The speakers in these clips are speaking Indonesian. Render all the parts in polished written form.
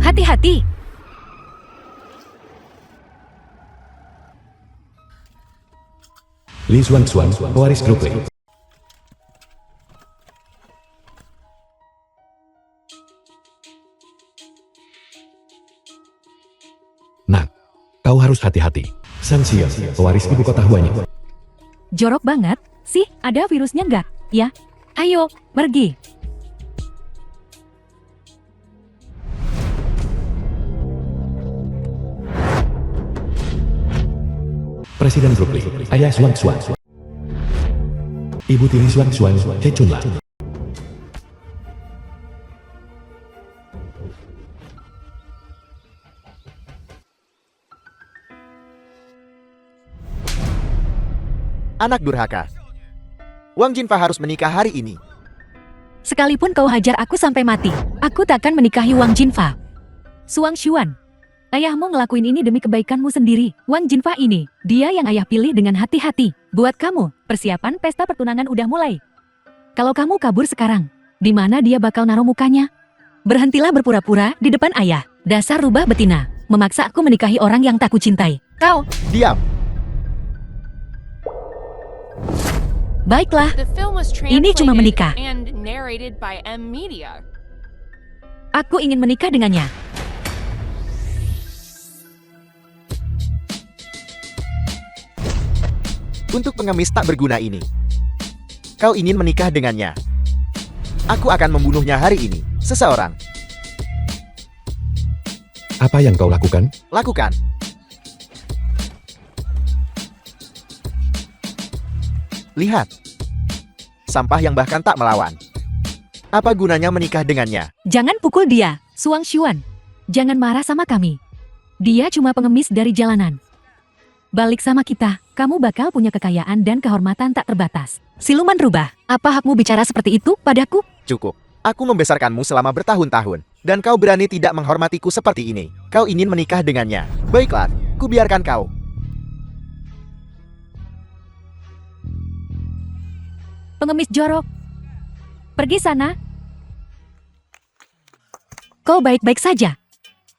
Hati-hati. Li Xuan, pewaris grup Li. Nah, kau harus hati-hati. Sang Xia, pewaris ibu kota Huanyi. Jorok banget. Sih, ada virusnya nggak? Ya. Ayo, pergi. Presiden grup Li, Ayah Xuan. Ibu tiri Xuan, He Chunla. Anak durhaka. Wang Jinfa harus menikah hari ini. Sekalipun kau hajar aku sampai mati, aku takkan menikahi Wang Jinfa. Suang Xuan, ayahmu ngelakuin ini demi kebaikanmu sendiri. Wang Jinfa ini, dia yang ayah pilih dengan hati-hati. Buat kamu, persiapan pesta pertunangan udah mulai. Kalau kamu kabur sekarang, di mana dia bakal naruh mukanya? Berhentilah berpura-pura di depan ayah. Dasar rubah betina, memaksa aku menikahi orang yang tak kucintai. Kau, Diam. baiklah, The film was Ini cuma menikah. and narrated by M Media. aku ingin menikah dengannya. Untuk pengemis tak berguna ini. Kau ingin menikah dengannya. Aku akan membunuhnya hari ini. Seseorang. Apa yang kau lakukan? Lakukan. Lihat. Sampah yang bahkan tak melawan. Apa gunanya menikah dengannya? Jangan pukul dia, Suang Xuan. Jangan marah sama kami. Dia cuma pengemis dari jalanan. Balik sama kita, kamu bakal punya kekayaan dan kehormatan tak terbatas. Siluman rubah, apa hakmu bicara seperti itu padaku? Cukup. Aku membesarkanmu selama bertahun-tahun. Dan kau berani tidak menghormatiku seperti ini. Kau ingin menikah dengannya. Baiklah, ku biarkan kau. Pengemis jorok. Pergi sana. Kau baik-baik saja.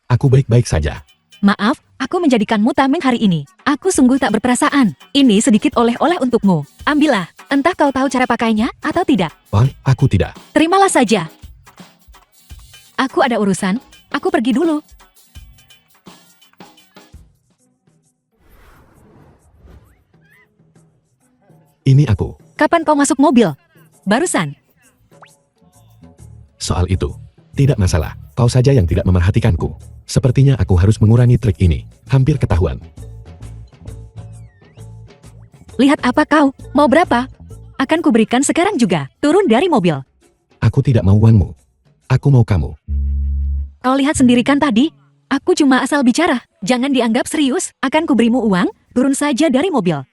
Aku baik-baik saja. Maaf, aku menjadikanmu tameng hari ini. Aku sungguh tak berperasaan. Ini sedikit oleh-oleh untukmu. Ambillah, entah kau tahu cara pakainya atau tidak. Wah, aku tidak. Terimalah saja. Aku ada urusan, aku pergi dulu. Ini aku. Kapan kau masuk mobil? Barusan. Soal itu, tidak masalah. Kau saja yang tidak memerhatikanku. Sepertinya aku harus mengurangi trik ini. Hampir ketahuan. Lihat apa kau? Mau berapa? Akan kuberikan sekarang juga. Turun dari mobil. Aku tidak mau uangmu. Aku mau kamu. Kau lihat sendiri kan tadi? Aku cuma asal bicara. Jangan dianggap serius. Akan kuberimu uang. Turun saja dari mobil.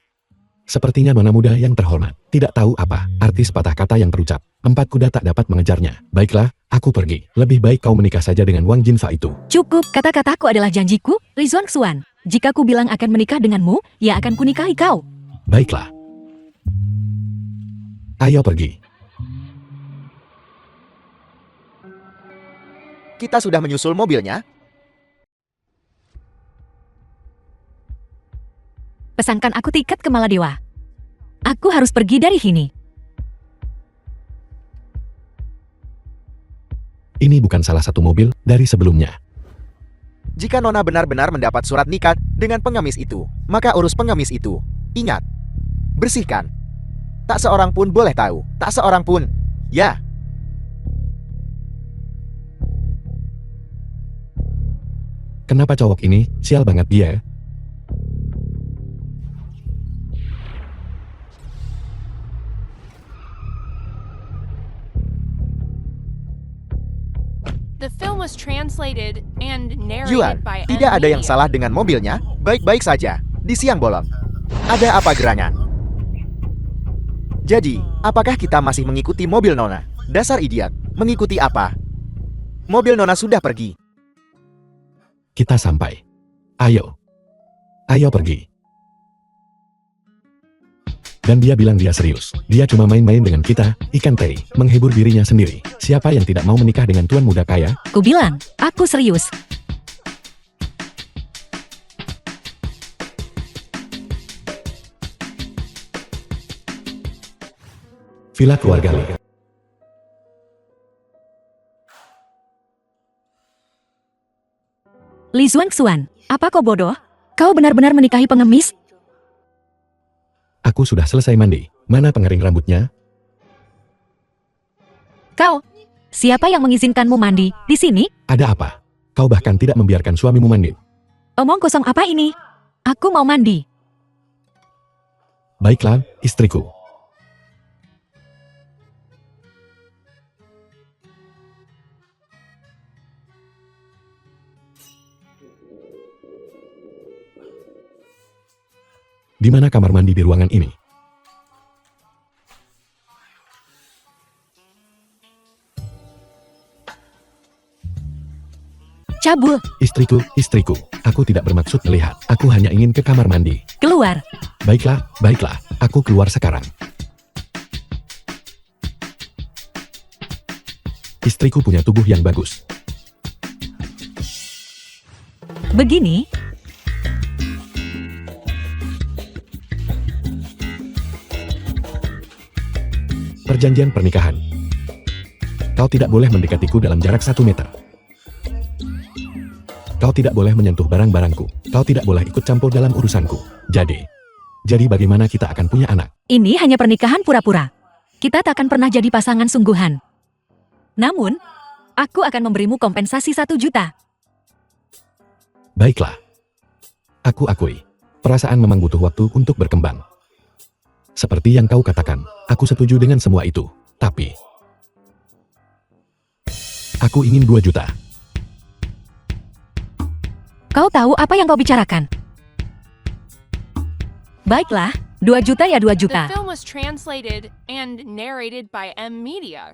Sepertinya nona muda yang terhormat. Tidak tahu apa artis patah kata yang terucap. 4 kuda tak dapat mengejarnya. Baiklah, aku pergi. Lebih baik kau menikah saja dengan Wang Jinfa itu. Cukup, kata-kataku adalah janjiku, Li Xuan. Jika ku bilang akan menikah denganmu, ya akan kunikahi kau. Baiklah. Ayo pergi. Kita sudah menyusul mobilnya. Pesankan aku tiket ke Maladewa. Aku harus pergi dari sini. Ini bukan salah satu mobil dari sebelumnya. Jika Nona benar-benar mendapat surat nikah dengan pengemis itu, maka urus pengemis itu. Ingat. Bersihkan. Tak seorang pun boleh tahu. Tak seorang pun. Ya. Kenapa cowok ini sial banget dia? The film was translated and narrated Yuan, by M tidak ada yang Media. salah dengan mobilnya. Baik-baik saja. Di siang bolong. Ada apa gerangan? Jadi, apakah kita masih mengikuti mobil Nona? Dasar idiot. Mengikuti apa? Mobil Nona sudah pergi. Kita sampai. Ayo. Ayo pergi. Dan dia bilang dia serius. Dia cuma main-main dengan kita, ikan teri, menghibur dirinya sendiri. Siapa yang tidak mau menikah dengan tuan muda kaya? Ku bilang, aku serius. Villa keluarga Lee. Li Xuan, apa kau bodoh? Kau benar-benar menikahi pengemis? Aku sudah selesai mandi. Mana pengering rambutnya? Kau, siapa yang mengizinkanmu mandi di sini? Ada apa? Kau bahkan tidak membiarkan suamimu mandi. Omong kosong apa ini? Aku mau mandi. Baiklah, istriku. Di mana kamar mandi di ruangan ini? Cabul, Istriku, aku tidak bermaksud melihat. Aku hanya ingin ke kamar mandi. keluar. Baiklah, aku keluar sekarang. Istriku punya tubuh yang bagus. Begini, Perjanjian pernikahan. Kau tidak boleh mendekatiku dalam jarak 1 meter. Kau tidak boleh menyentuh barang-barangku. Kau tidak boleh ikut campur dalam urusanku. Jadi bagaimana kita akan punya anak? ini hanya pernikahan pura-pura. Kita takkan pernah jadi pasangan sungguhan. Namun, aku akan memberimu kompensasi 1 juta. Baiklah. Aku akui. Perasaan memang butuh waktu untuk berkembang. Seperti yang kau katakan, aku setuju dengan semua itu. Tapi, aku ingin 2 juta. Kau tahu apa yang kau bicarakan? Baiklah, 2 juta ya 2 The juta. film was translated and narrated by M Media.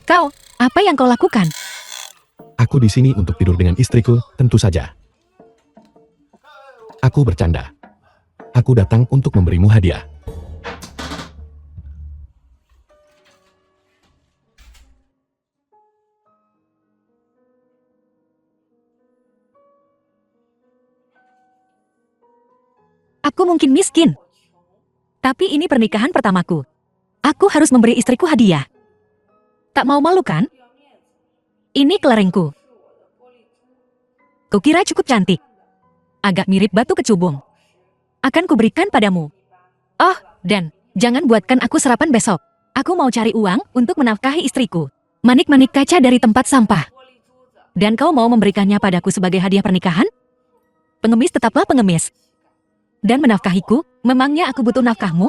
Kau, apa yang kau lakukan? Aku di sini untuk tidur dengan istriku, tentu saja. Aku bercanda. Aku datang untuk memberimu hadiah. Aku mungkin miskin. Tapi ini pernikahan pertamaku. Aku harus memberi istriku hadiah. Tak mau malu kan? Ini kelerengku. Kukira cukup cantik. Agak mirip batu kecubung. Akan kuberikan padamu. Oh, dan jangan buatkan aku sarapan besok. Aku mau cari uang untuk menafkahi istriku. Manik-manik kaca dari tempat sampah. Dan kau mau memberikannya padaku sebagai hadiah pernikahan? Pengemis tetaplah pengemis. Dan menafkahiku, memangnya aku butuh nafkahmu?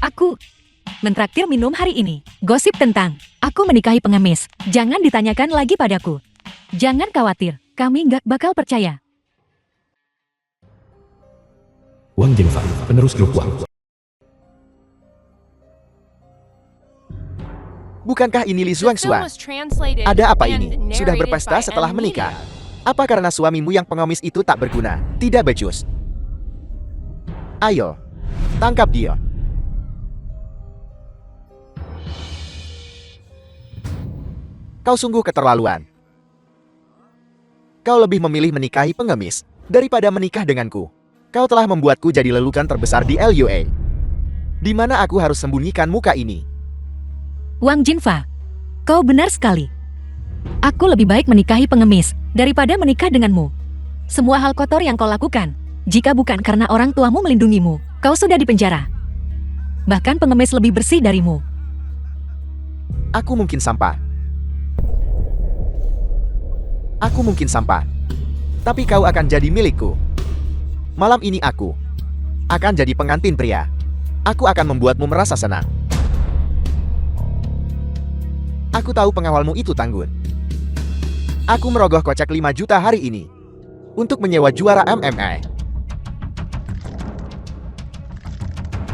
Aku mentraktir minum hari ini. Gosip tentang aku menikahi pengemis. Jangan ditanyakan lagi padaku. Jangan khawatir, kami nggak bakal percaya. Wang Jinfa, penerus grup Wang. Bukankah ini Li The film Xuan? was translated Ada apa and ini? Sudah narrated berpesta by setelah M menikah? Media. Apa karena suamimu yang pengemis itu tak berguna, tidak becus? Ayo, tangkap dia. Kau sungguh keterlaluan. Kau lebih memilih menikahi pengemis daripada menikah denganku. Kau telah membuatku jadi lelukan terbesar di LUA. Di mana aku harus sembunyikan muka ini? Wang Jinfa, kau benar sekali. Aku lebih baik menikahi pengemis daripada menikah denganmu. Semua hal kotor yang kau lakukan, jika bukan karena orang tuamu melindungimu, kau sudah dipenjara. Bahkan pengemis lebih bersih darimu. Aku mungkin sampah. Aku mungkin sampah. Tapi kau akan jadi milikku. Malam ini aku akan jadi pengantin pria. Aku akan membuatmu merasa senang. Aku tahu pengawalmu itu tangguh. Aku merogoh kocek 5 juta hari ini untuk menyewa juara MMA.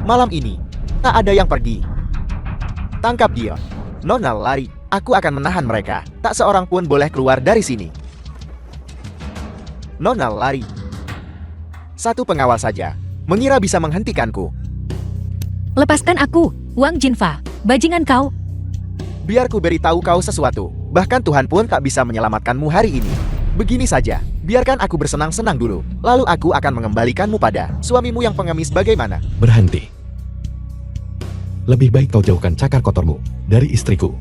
Malam ini, tak ada yang pergi. Tangkap dia. Nona lari. Aku akan menahan mereka. Tak seorang pun boleh keluar dari sini. Nona lari. Satu pengawal saja mengira bisa menghentikanku. Lepaskan aku, Wang Jinfa. Bajingan kau. Biar ku beritahu kau sesuatu. Bahkan Tuhan pun tak bisa menyelamatkanmu hari ini. Begini saja, biarkan aku bersenang-senang dulu. Lalu aku akan mengembalikanmu pada suamimu yang pengemis bagaimana? Berhenti. Lebih baik kau jauhkan cakar kotormu dari istriku.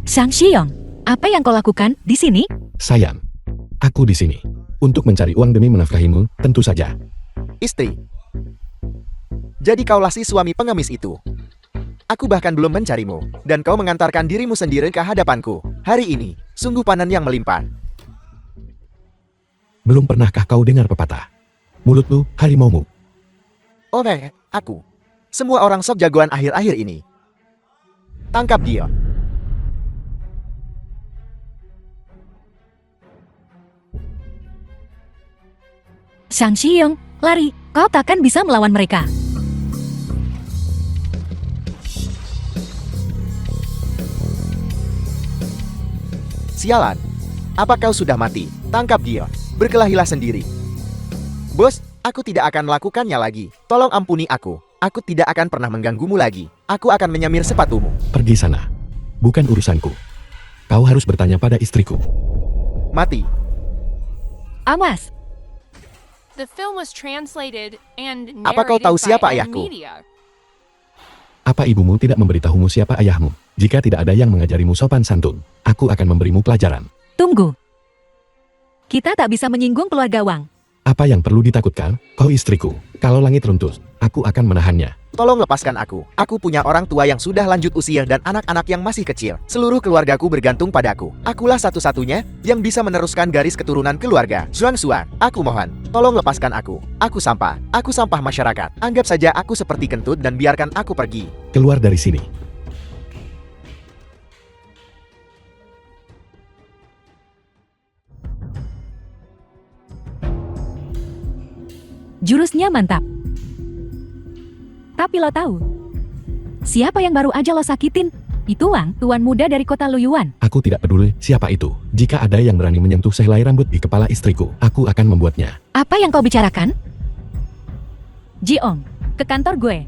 Sang Xiong, apa yang kau lakukan di sini? Sayang, aku di sini untuk mencari uang demi menafkahimu, tentu saja. Istri. Jadi kaulah si suami pengemis itu. Aku bahkan belum mencarimu, dan kau mengantarkan dirimu sendiri ke hadapanku. Hari ini, sungguh panen yang melimpah. Belum pernahkah kau dengar pepatah? Mulutmu, harimaumu. Oleh aku. Semua orang sok jagoan akhir-akhir ini. Tangkap dia. Sang Xiong, lari. Kau takkan bisa melawan mereka. Sialan. Apa kau sudah mati? Tangkap dia. Berkelahilah sendiri. Bos, aku tidak akan melakukannya lagi. Tolong ampuni aku. Aku tidak akan pernah mengganggumu lagi. Aku akan menyamir sepatumu. Pergi sana. Bukan urusanku. Kau harus bertanya pada istriku. Mati. Awas. The film was translated and Apa kau narrated tahu by siapa Ed ayahku? Media. Apa ibumu tidak memberitahumu siapa ayahmu? Jika tidak ada yang mengajarimu sopan santun, aku akan memberimu pelajaran. Tunggu. Kita tak bisa menyinggung keluarga Wang. Apa yang perlu ditakutkan? Kau istriku. Kalau langit runtuh, aku akan menahannya. Tolong lepaskan aku. Aku punya orang tua yang sudah lanjut usia dan anak-anak yang masih kecil. Seluruh keluargaku bergantung padaku. Akulah satu-satunya yang bisa meneruskan garis keturunan keluarga. Xuan, aku mohon. Tolong lepaskan aku. Aku sampah. Aku sampah masyarakat. Anggap saja aku seperti kentut dan biarkan aku pergi. Keluar dari sini. Jurusnya mantap. Tapi lo tahu, siapa yang baru aja lo sakitin? Itu Wang, tuan muda dari kota Luyuan. Aku tidak peduli siapa itu. Jika ada yang berani menyentuh sehelai rambut di kepala istriku, aku akan membuatnya. Apa yang kau bicarakan? Jiong, ke kantor gue.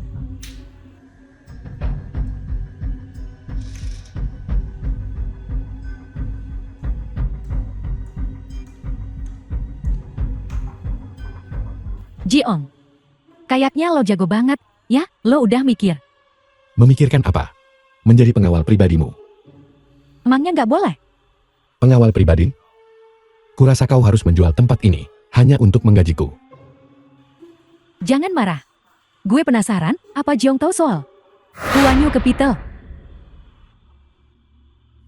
Jiong, kayaknya lo jago banget, ya? Lo udah mikir. Memikirkan apa? Menjadi pengawal pribadimu. Emangnya nggak boleh? Pengawal pribadi? Kurasa kau harus menjual tempat ini hanya untuk menggajiku. Jangan marah. Gue penasaran, apa Jiong tahu soal Tuan Yu Capital?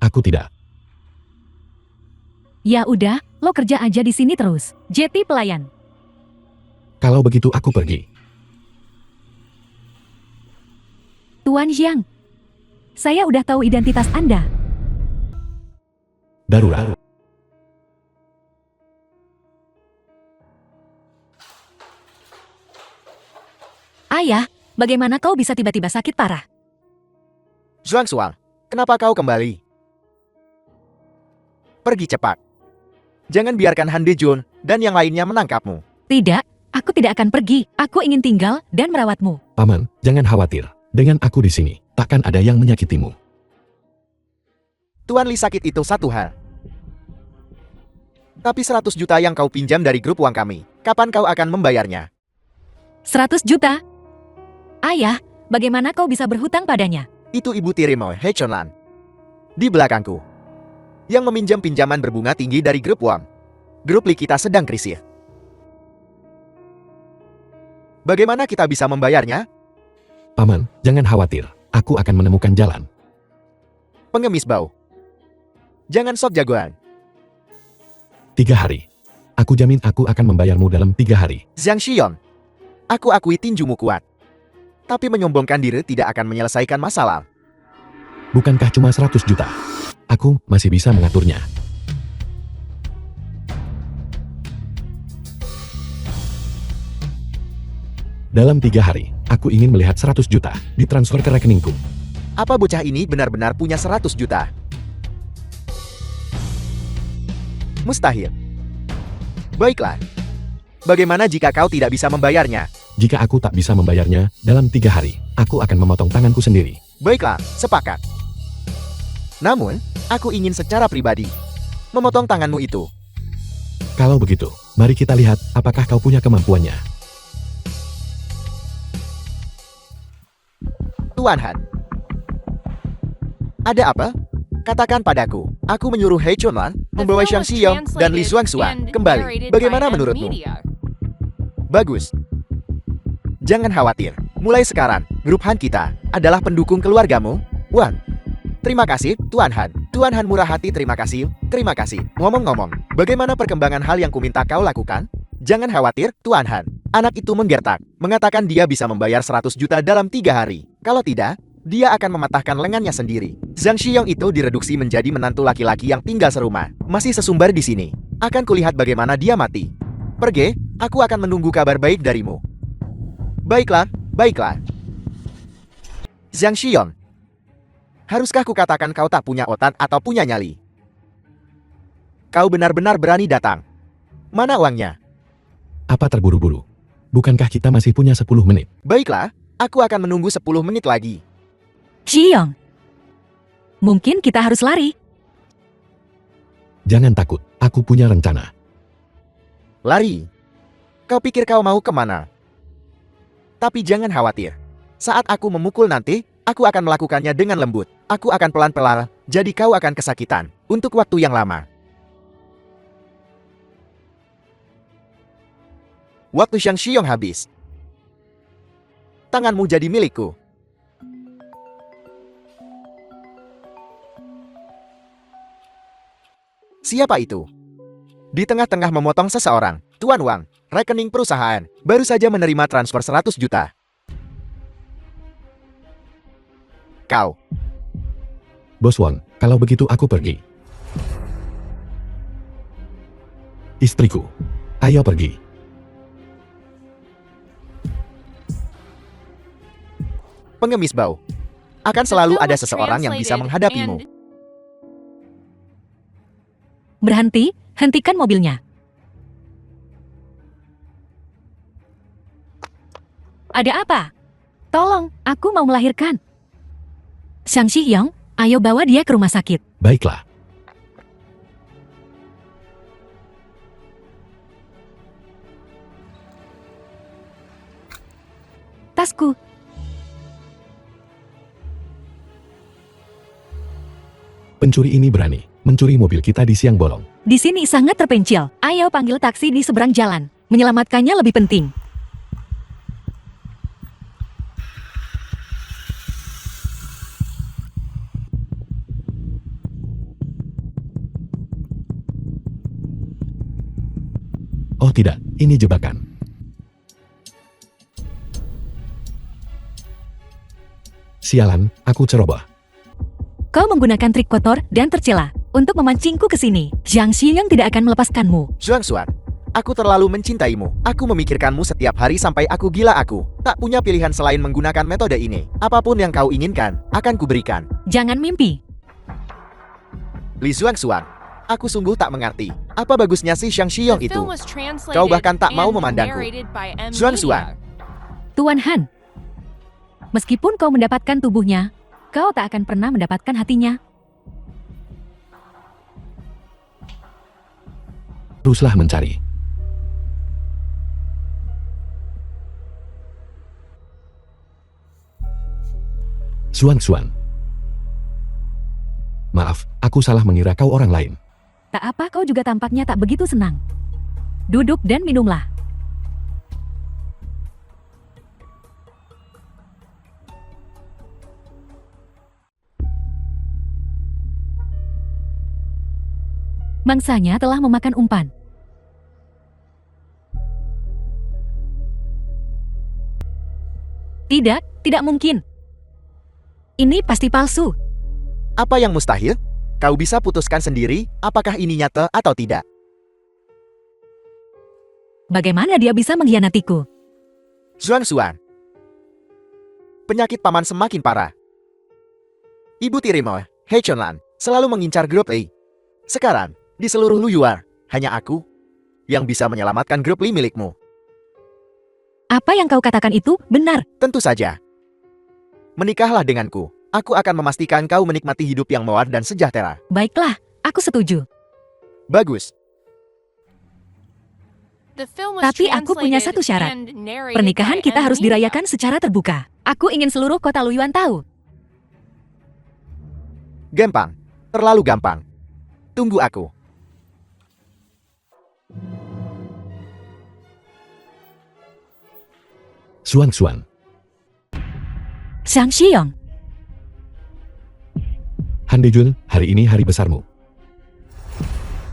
Aku tidak. Ya udah, lo kerja aja di sini terus. Jeti pelayan. Kalau begitu aku pergi. Tuan Jiang, saya udah tahu identitas Anda. Darurat. Ayah, bagaimana kau bisa tiba-tiba sakit parah? Xuan, kenapa kau kembali? Pergi cepat. Jangan biarkan Han De-jun dan yang lainnya menangkapmu. Tidak, aku tidak akan pergi. Aku ingin tinggal dan merawatmu. Paman, jangan khawatir. Dengan aku di sini, takkan ada yang menyakitimu. Tuan Li sakit itu satu hal. Tapi 100 juta yang kau pinjam dari grup uang kami, kapan kau akan membayarnya? 100 juta? Ayah, bagaimana kau bisa berhutang padanya? Itu ibu tirimu, He Chonlan. Di belakangku. Yang meminjam pinjaman berbunga tinggi dari grup uang. Grup Li kita sedang krisis. Bagaimana kita bisa membayarnya? Paman, jangan khawatir. Aku akan menemukan jalan. Pengemis bau. Jangan sok jagoan. 3 hari. Aku jamin aku akan membayarmu dalam 3 hari. Zhang Xion. Aku akui tinjumu kuat. Tapi menyombongkan diri tidak akan menyelesaikan masalah. Bukankah cuma 100 juta? Aku masih bisa mengaturnya. Dalam 3 hari, aku ingin melihat 100 juta ditransfer ke rekeningku. Apa bocah ini benar-benar punya 100 juta? Mustahil. Baiklah. Bagaimana jika kau tidak bisa membayarnya? Jika aku tak bisa membayarnya, dalam 3 hari, aku akan memotong tanganku sendiri. Baiklah, sepakat. Namun, aku ingin secara pribadi memotong tanganmu itu. Kalau begitu, mari kita lihat apakah kau punya kemampuannya. Tuan Han. Ada apa? Katakan padaku. Aku menyuruh He Chunlan The membawa film Shang was Xiyong dan Li translated Xuanxuan and kembali. narrated Bagaimana by M menurutmu? Media. Bagus. Jangan khawatir. Mulai sekarang, grup Han kita adalah pendukung keluargamu, Wan. Terima kasih, Tuan Han. Tuan Han murah hati, terima kasih. Terima kasih. Ngomong-ngomong, bagaimana perkembangan hal yang kuminta kau lakukan? Jangan khawatir, Tuan Han. Anak itu menggertak, mengatakan dia bisa membayar 100 juta dalam 3 hari. Kalau tidak, dia akan mematahkan lengannya sendiri. Zhang Xiyong itu direduksi menjadi menantu laki-laki yang tinggal serumah. Masih sesumbar di sini. Akan kulihat bagaimana dia mati. Pergi, aku akan menunggu kabar baik darimu. Baiklah, baiklah. Zhang Xiyong. Haruskah kukatakan kau tak punya otak atau punya nyali? Kau benar-benar berani datang. Mana uangnya? Apa terburu-buru? Bukankah kita masih punya 10 menit? Baiklah, aku akan menunggu 10 menit lagi. Xiyong. Mungkin kita harus lari. Jangan takut, aku punya rencana. Lari. Kau pikir kau mau kemana? Tapi jangan khawatir. Saat aku memukul nanti, aku akan melakukannya dengan lembut. Aku akan pelan-pelan, jadi kau akan kesakitan. Untuk waktu yang lama. Waktu Shang Xiyong habis. Tanganmu jadi milikku. Siapa itu? Di tengah-tengah memotong seseorang, Tuan Wang, rekening perusahaan, baru saja menerima transfer 100 juta. Kau. Bos Wang, kalau begitu aku pergi. Istriku, ayo pergi. Pengemis bau. Akan selalu ada seseorang yang bisa menghadapimu. Berhenti, hentikan mobilnya. Ada apa? Tolong, aku mau melahirkan. Shang Xiyong, ayo bawa dia ke rumah sakit. Baiklah. Tasku. Pencuri ini berani mencuri mobil kita di siang bolong. Di sini sangat terpencil. Ayo panggil taksi di seberang jalan. Menyelamatkannya lebih penting. Oh tidak, ini jebakan. Sialan, aku ceroboh. Kau menggunakan trik kotor dan tercela untuk memancingku ke sini. Zhang Xiyong tidak akan melepaskanmu. Xuanxuan, aku terlalu mencintaimu. Aku memikirkanmu setiap hari sampai aku gila aku. Tak punya pilihan selain menggunakan metode ini. Apapun yang kau inginkan, akan kuberikan. Jangan mimpi. Li Xuanxuan, aku sungguh tak mengerti. Apa bagusnya si Shang Xiyong The itu? film was translated Kau bahkan tak mau and memandangku. narrated by M Xuanxuan. Media. Tuan Han. Meskipun kau mendapatkan tubuhnya, kau tak akan pernah mendapatkan hatinya. Teruslah mencari. Xuan. Maaf, aku salah mengira kau orang lain. Tak apa, kau juga tampaknya tak begitu senang. Duduk dan minumlah. Mangsanya telah memakan umpan. Tidak mungkin. Ini pasti palsu. Apa yang mustahil? Kau bisa putuskan sendiri apakah ini nyata atau tidak. Bagaimana dia bisa mengkhianatiku? Xuan. Penyakit paman semakin parah. Ibu tirimu, He Chunlan, selalu mengincar grup Li. Sekarang, di seluruh Luyuan, hanya aku yang bisa menyelamatkan grup Li milikmu. Apa yang kau katakan itu benar. Tentu saja. Menikahlah denganku. Aku akan memastikan kau menikmati hidup yang mewah dan sejahtera. Baiklah, aku setuju. Bagus. The film was Tapi aku punya translated satu syarat. and narrated Pernikahan by kita harus Emilia. dirayakan secara terbuka. Aku ingin seluruh kota Luyuan tahu. Gampang. Terlalu gampang. Tunggu aku. Xuan. Xiang Xiyong, Han Dejun, hari ini hari besarmu.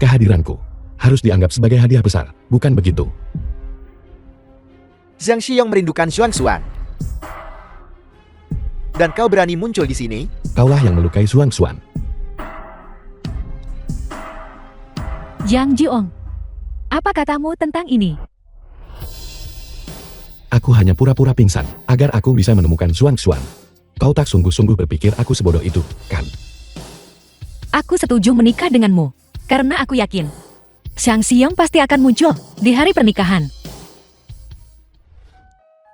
Kehadiranku harus dianggap sebagai hadiah besar, bukan begitu? Zhang Xiyong merindukan Xuan. Dan kau berani muncul di sini? Kaulah yang melukai Xuan. Yang Jiong. Apa katamu tentang ini? Aku hanya pura-pura pingsan, agar aku bisa menemukan Xuan. Kau tak sungguh-sungguh berpikir aku sebodoh itu, kan? Aku setuju menikah denganmu. Karena aku yakin, Xiang Xiyong pasti akan muncul di hari pernikahan.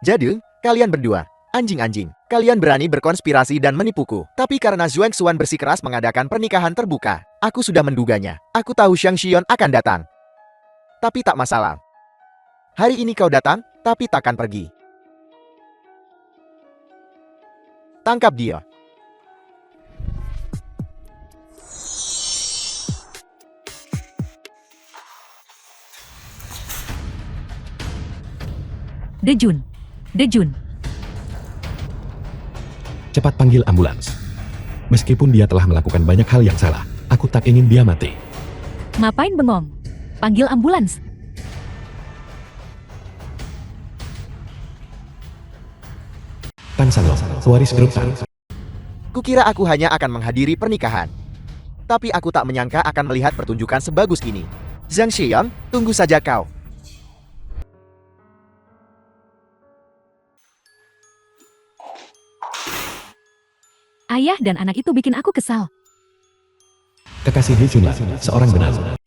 Jadi, kalian berdua, anjing-anjing, kalian berani berkonspirasi dan menipuku. Tapi karena Xuan bersikeras mengadakan pernikahan terbuka, aku sudah menduganya. Aku tahu Xiang Xion akan datang. Tapi tak masalah. Hari ini kau datang, tapi takkan pergi. Tangkap dia. Dejun. Cepat panggil ambulans. Meskipun dia telah melakukan banyak hal yang salah, aku tak ingin dia mati. Ngapain bengong? Panggil ambulans. Tan Sanlo, pewaris grup Tan. Kukira aku hanya akan menghadiri pernikahan. Tapi aku tak menyangka akan melihat pertunjukan sebagus ini. Zhang Xiang, tunggu saja kau. Ayah dan anak itu bikin aku kesal. Kekasih He Chunlan, seorang benar.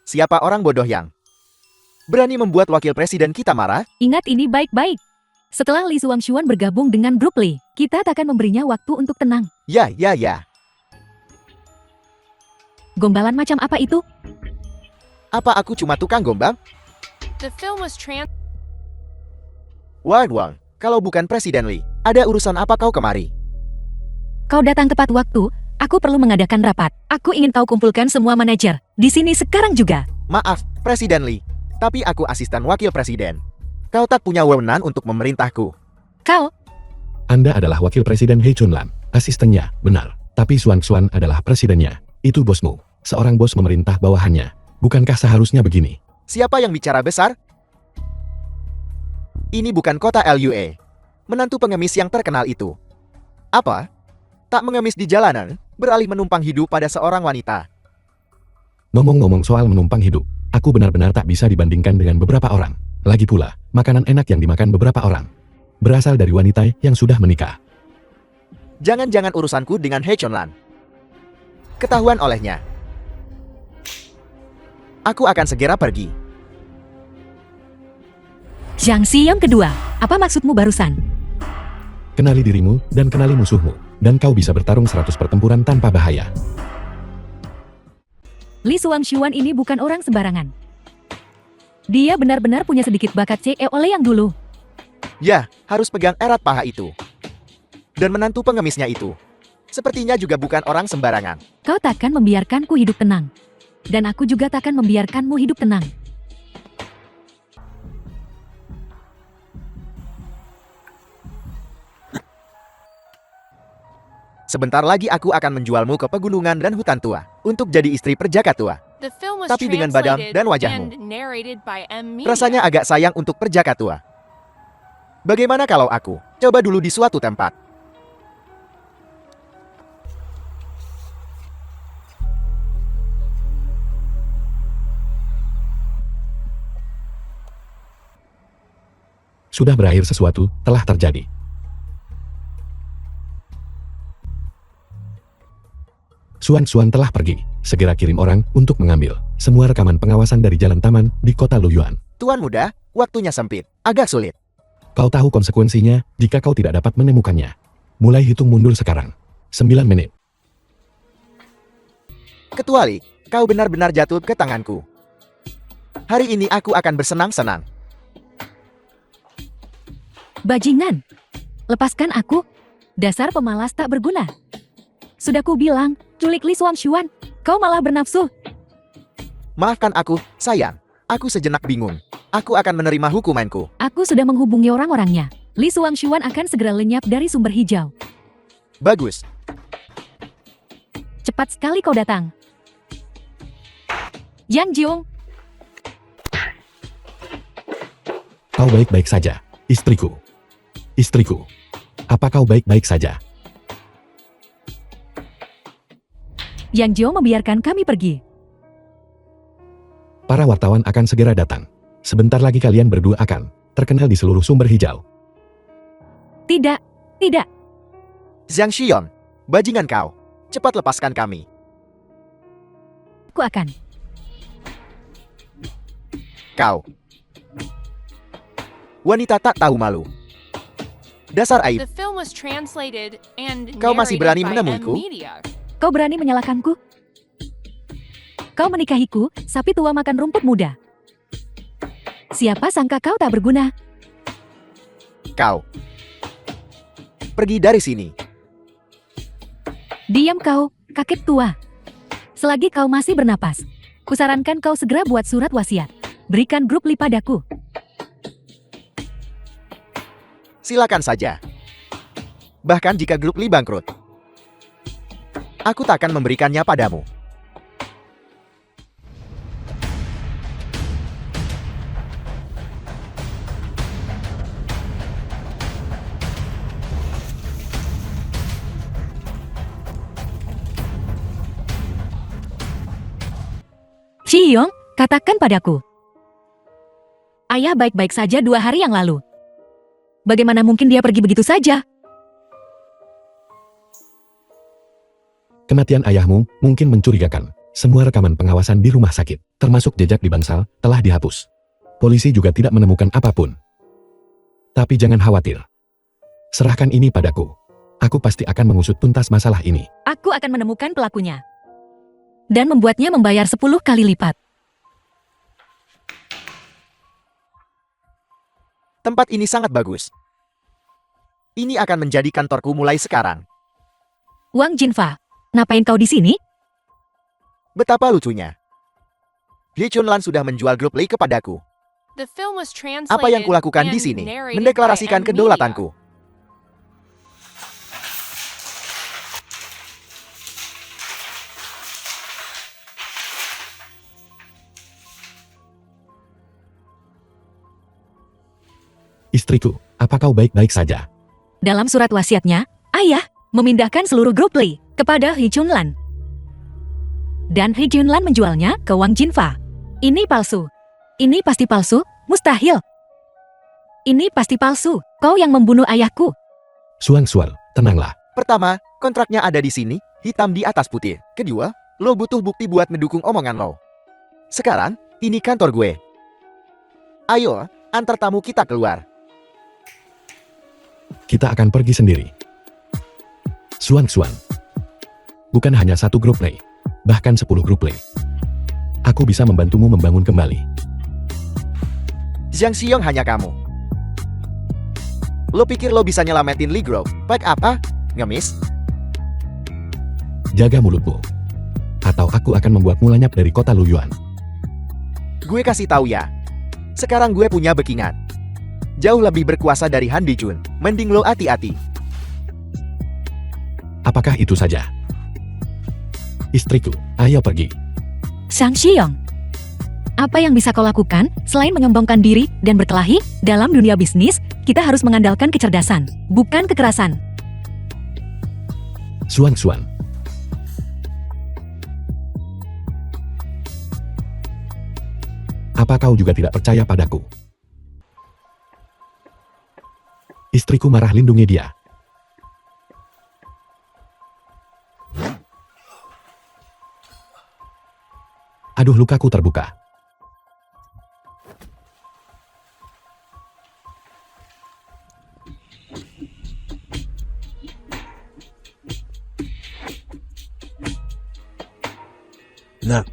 Siapa orang bodoh yang berani membuat wakil presiden kita marah? Ingat ini baik-baik. Setelah Li Xuan bergabung dengan grup Li, kita takkan memberinya waktu untuk tenang. Ya. Gombalan macam apa itu? Apa aku cuma tukang gombal? The film was Wang, kalau bukan Presiden Li, ada urusan apa kau kemari? Kau datang tepat waktu. Aku perlu mengadakan rapat. Aku ingin kau kumpulkan semua manajer di sini sekarang juga. Maaf, Presiden Li, tapi aku asisten wakil presiden. Kau tak punya wewenang untuk memerintahku. Kau, Anda adalah wakil presiden He Chunlan, asistennya, benar. Tapi Xuan adalah presidennya. Itu bosmu. Seorang bos memerintah bawahannya. Bukankah seharusnya begini? Siapa yang bicara besar? Ini bukan kota Lua. Menantu pengemis yang terkenal itu. Apa? Tak mengemis di jalanan, beralih menumpang hidup pada seorang wanita. Ngomong-ngomong soal menumpang hidup, aku benar-benar tak bisa dibandingkan dengan beberapa orang. Lagi pula, makanan enak yang dimakan beberapa orang berasal dari wanita yang sudah menikah. Jangan-jangan urusanku dengan He Chunlan ketahuan olehnya. Aku akan segera pergi. Zhang Xiyong kedua. Apa maksudmu barusan? Kenali dirimu dan kenali musuhmu, dan kau bisa bertarung 100 pertempuran tanpa bahaya. Li Xuan ini bukan orang sembarangan. Dia benar-benar punya sedikit bakat CEO yang dulu. Ya, harus pegang erat paha itu. Dan menantu pengemisnya itu. Sepertinya juga bukan orang sembarangan. Kau takkan membiarkanku hidup tenang. Dan aku juga takkan membiarkanmu hidup tenang. Sebentar lagi aku akan menjualmu ke pegunungan dan hutan tua untuk jadi istri perjaka tua. The film was Tapi dengan badan translated dan wajahmu. and narrated by Emilia. Rasanya agak sayang untuk perjaka tua. Bagaimana kalau aku coba dulu di suatu tempat? Sudah berakhir, sesuatu telah terjadi. Suan telah pergi. Segera kirim orang untuk mengambil semua rekaman pengawasan dari jalan taman di kota Luyuan. Tuan muda, waktunya sempit. Agak sulit. Kau tahu konsekuensinya jika kau tidak dapat menemukannya. Mulai hitung mundur sekarang. 9 menit. Kecuali, kau benar-benar jatuh ke tanganku. Hari ini aku akan bersenang-senang. Bajingan. Lepaskan aku. Dasar pemalas tak berguna. Sudah ku bilang, culik Li Swangshuan. Kau malah bernafsu. Maafkan aku, sayang. Aku sejenak bingung. Aku akan menerima hukumanku. Aku sudah menghubungi orang-orangnya. Li Swangshuan akan segera lenyap dari sumber hijau. Bagus. Cepat sekali kau datang. Yang Jiung, Kau baik-baik saja, istriku. Istriku. Apa kau baik-baik saja? Yang Jiung membiarkan kami pergi. Para wartawan akan segera datang. Sebentar lagi kalian berdua akan terkenal di seluruh sumber hijau. Tidak, tidak. Zhang Xion, bajingan kau. Cepat lepaskan kami. Aku akan. Kau. Wanita tak tahu malu. Dasar aib. The film was translated and Kau masih berani narrated by menemuiku? M-Media. Kau berani menyalahkanku? Kau menikahiku, sapi tua makan rumput muda. Siapa sangka kau tak berguna? Kau. Pergi dari sini. Diam kau, kakek tua. Selagi kau masih bernapas, kusarankan kau segera buat surat wasiat. Berikan grup Li padaku. Silakan saja. Bahkan jika grup Li bangkrut, aku tak akan memberikannya padamu. Ciyong, katakan padaku. Ayah baik-baik saja 2 hari yang lalu. Bagaimana mungkin dia pergi begitu saja? Kematian ayahmu mungkin mencurigakan. Semua rekaman pengawasan di rumah sakit, termasuk jejak di bangsal, telah dihapus. Polisi juga tidak menemukan apapun. Tapi jangan khawatir. Serahkan ini padaku. Aku pasti akan mengusut tuntas masalah ini. Aku akan menemukan pelakunya. Dan membuatnya membayar 10 kali lipat. Tempat ini sangat bagus. Ini akan menjadi kantorku mulai sekarang. Wang Jinfa, ngapain kau di sini? Betapa lucunya. Ye Chunlan sudah menjual grup Li kepadaku. The film was translated Apa yang kulakukan di and sini? narrated Mendeklarasikan by M-Media. kedaulatanku. Istriku, apa kau baik-baik saja? Dalam surat wasiatnya, ayah memindahkan seluruh grup Li kepada He Chunlan. Dan He Chunlan menjualnya ke Wang Jinfa. Ini palsu. Ini pasti palsu, mustahil. Ini pasti palsu. Kau yang membunuh ayahku. Suang, tenanglah. Pertama, kontraknya ada di sini, hitam di atas putih. Kedua, lo butuh bukti buat mendukung omongan lo. Sekarang, ini kantor gue. Ayo, antar tamu kita keluar. Kita akan pergi sendiri. Suang. Bukan hanya satu grup Li, bahkan 10 grup Li. Aku bisa membantumu membangun kembali. Zhang Xiong hanya kamu. Lo pikir lo bisa nyelamatin Li Group? Pack apa? Ngemis? Jaga mulutmu. Atau aku akan membuatmu lenyap dari kota Luyuan. Gue kasih tahu ya. Sekarang gue punya backingan. Jauh lebih berkuasa dari Han Dijun. Mending lo hati-hati. Apakah itu saja? Istriku, ayo pergi. Sang Xiong, apa yang bisa kau lakukan selain mengembangkan diri dan berkelahi? Dalam dunia bisnis, kita harus mengandalkan kecerdasan, bukan kekerasan. Suang. Apa kau juga tidak percaya padaku? Istriku marah, lindungi dia. Aduh, lukaku terbuka. Nak,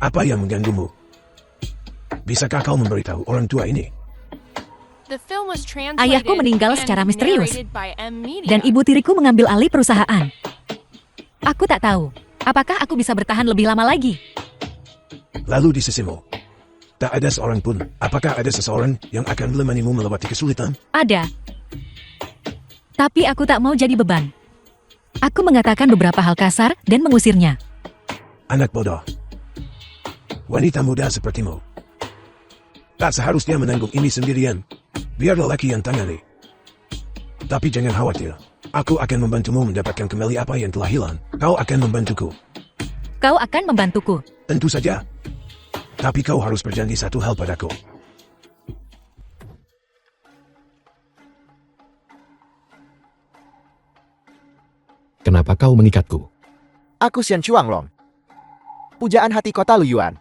apa yang mengganggumu? Bisakah kau memberitahu orang tua ini? The film was translated Ayahku meninggal and secara misterius. narrated by M Media. Dan ibu tiriku mengambil alih perusahaan. Aku tak tahu, apakah aku bisa bertahan lebih lama lagi? Lalu di sisimu, tak ada seorang pun. Apakah ada seseorang yang akan menemanimu melewati kesulitan? Ada. Tapi aku tak mau jadi beban. Aku mengatakan beberapa hal kasar dan mengusirnya. Anak bodoh. Wanita muda sepertimu tak seharusnya menanggung ini sendirian. Biar lelaki yang tangani. Tapi jangan khawatir. Aku akan membantumu mendapatkan kembali apa yang telah hilang. Kau akan membantuku. Kau akan membantuku. Tentu saja. Tapi kau harus berjanji satu hal padaku. Kenapa kau mengikatku? Aku Xian Chuanglong. Pujaan hati kota Luyuan.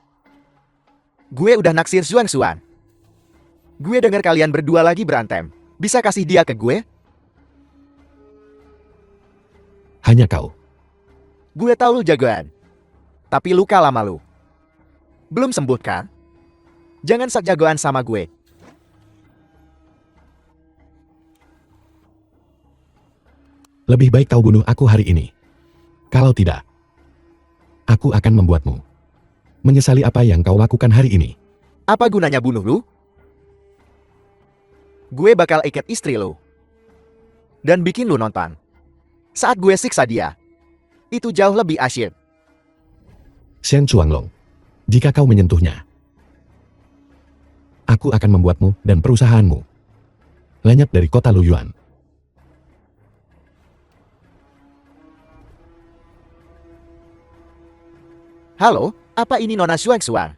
Gue udah naksir Zhuang Xuan. Gue dengar kalian berdua lagi berantem. Bisa kasih dia ke gue? Hanya kau. Gue tahu lu jagoan. Tapi luka lama lu. Belum sembuh kan? Jangan sak jagoan sama gue. Lebih baik kau bunuh aku hari ini. Kalau tidak, aku akan membuatmu menyesali apa yang kau lakukan hari ini. Apa gunanya bunuh lu? Gue bakal ikat istri lu. Dan bikin lu nonton. Saat gue siksa dia. Itu jauh lebih asyik. Xian Chuanglong, jika kau menyentuhnya, aku akan membuatmu dan perusahaanmu lenyap dari kota Luyuan. Halo, apa ini Nona Zhuang Xuan?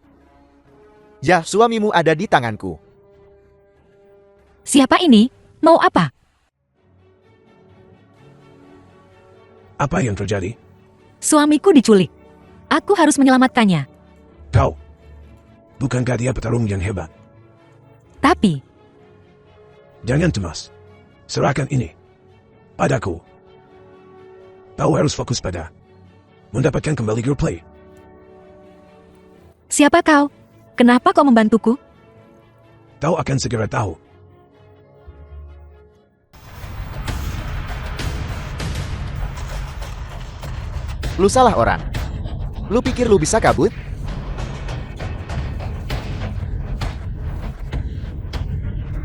Ya, suamimu ada di tanganku. Siapa ini? Mau apa? Apa yang terjadi? Suamiku diculik. Aku harus menyelamatkannya. Kau. Bukankah dia petarung yang hebat? Tapi, Jangan cemas. Serahkan ini padaku. Kau harus fokus pada mendapatkan kembali girl play. siapa kau? Kenapa kau membantuku? Kau akan segera tahu. Lu salah orang. Lu pikir lu bisa kabur?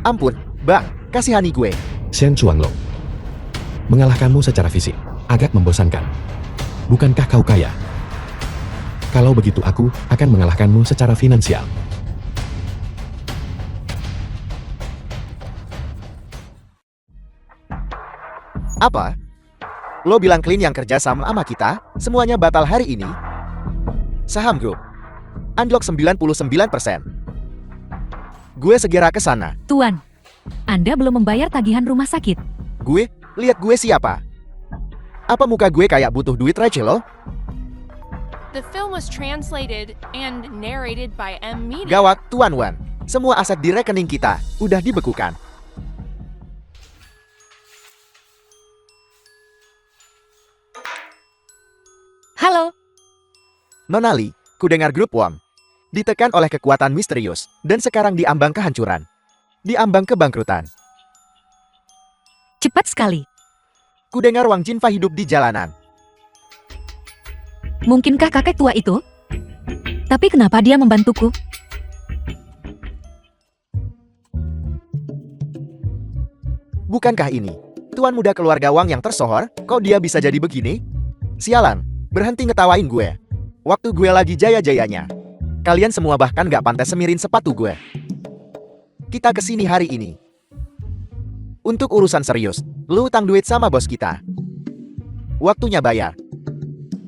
Ampun, Bang, kasihani gue. Xian Chuanglong, mengalahkanmu secara fisik agak membosankan. Bukankah kau kaya? Kalau begitu aku akan mengalahkanmu secara finansial. Apa? Lo bilang Clean yang kerja sama kita, semuanya batal hari ini? Saham grup. Unlock 99%. Gue segera ke sana. Tuan, Anda belum membayar tagihan rumah sakit. Gue? Lihat gue siapa? Apa muka gue kayak butuh duit receh lo? The film was translated and narrated by M Media. Gawat, Tuan Wan. Semua aset di rekening kita udah dibekukan. Halo, Nona Li, ku dengar grup Wong ditekan oleh kekuatan misterius dan sekarang diambang kehancuran. Diambang kebangkrutan. cepat sekali. Ku dengar Wang Jinfa hidup di jalanan. Mungkinkah kakek tua itu? Tapi kenapa dia membantuku? Bukankah ini tuan muda keluarga Wang yang tersohor? Kok dia bisa jadi begini? Sialan, berhenti ngetawain gue. Waktu gue lagi jaya-jayanya. Kalian semua bahkan gak pantas semirin sepatu gue. Kita kesini hari ini untuk urusan serius. Lu utang duit sama bos kita. Waktunya bayar.